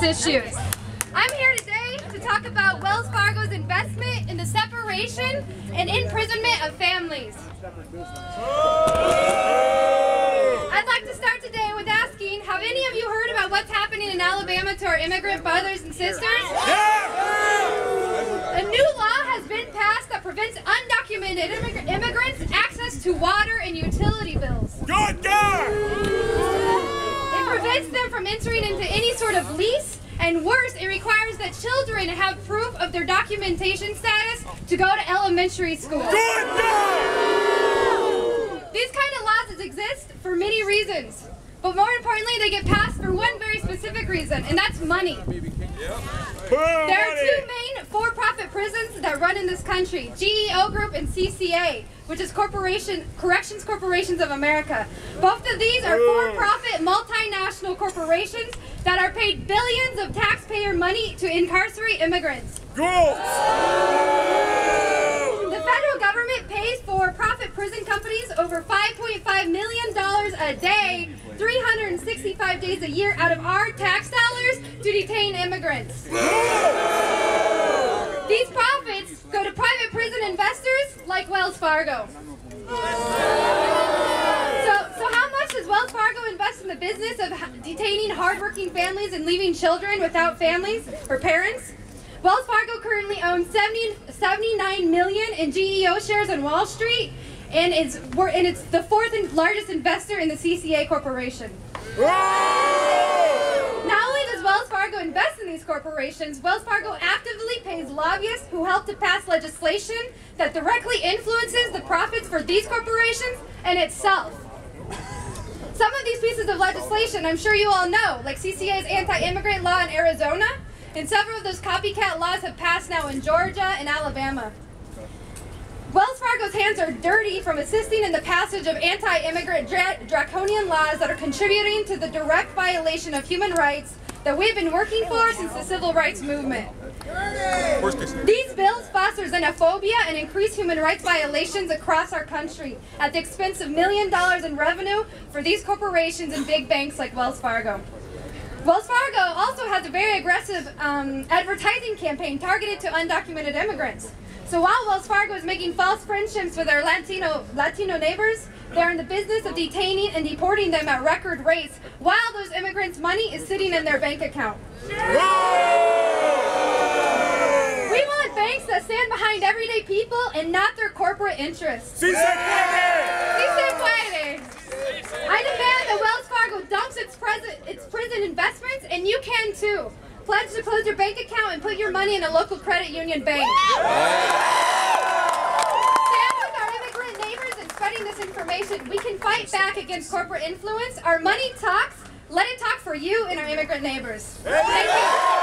issues. I'm here today to talk about Wells Fargo's investment in the separation and imprisonment of families. I'd like to start today with asking, have any of you heard about what's happening in Alabama to our immigrant brothers and sisters? A new law has been passed that prevents undocumented immigrants access to water and utility bills. Good God! It prevents them from entering into any sort of lease, and worse, it requires that children have proof of their documentation status to go to elementary school. Good God! These kind of laws exist for many reasons, but more importantly, they get passed for one very specific reason, and that's money. There are two main for-profit prisons that run in this country, GEO Group and CCA, which is Corrections Corporations of America. Both of these are for-profit multinational corporations that are paid billions of taxpayer money to incarcerate immigrants. Go! The federal government pays for-profit prison companies over $5.5 million a day, 365 days a year out of our tax dollars to detain immigrants. These profits go to private prison investors like Wells Fargo. So how much does Wells Fargo invest in the business of detaining hardworking families and leaving children without families or parents? Wells Fargo currently owns 79 million in GEO shares on Wall Street, and it's the fourth largest investor in the CCA Corporation. Not only does Wells Fargo invest in these corporations, Wells Fargo actively pays lobbyists who help to pass legislation that directly influences the profits for these corporations and itself. Some of these pieces of legislation I'm sure you all know, like CCA's anti-immigrant law in Arizona, and several of those copycat laws have passed now in Georgia and Alabama. Wells Fargo's hands are dirty from assisting in the passage of anti-immigrant draconian laws that are contributing to the direct violation of human rights that we've been working for since the civil rights movement. These bills foster xenophobia and increase human rights violations across our country at the expense of $1 million in revenue for these corporations and big banks like Wells Fargo. Wells Fargo also has a very aggressive advertising campaign targeted to undocumented immigrants. So while Wells Fargo is making false friendships with their Latino neighbors, they're in the business of detaining and deporting them at record rates while those immigrants' money is sitting in their bank account. We want banks that stand behind everyday people and not their corporate interests. Si se puede! Si se puede! I demand that Wells Fargo dumps its prison investments, and you can too. Pledge to close your bank account and put your money in a local credit union bank. Stand with our immigrant neighbors in spreading this information. We can fight back against corporate influence. Our money talks. Let it talk for you and our immigrant neighbors. Thank you.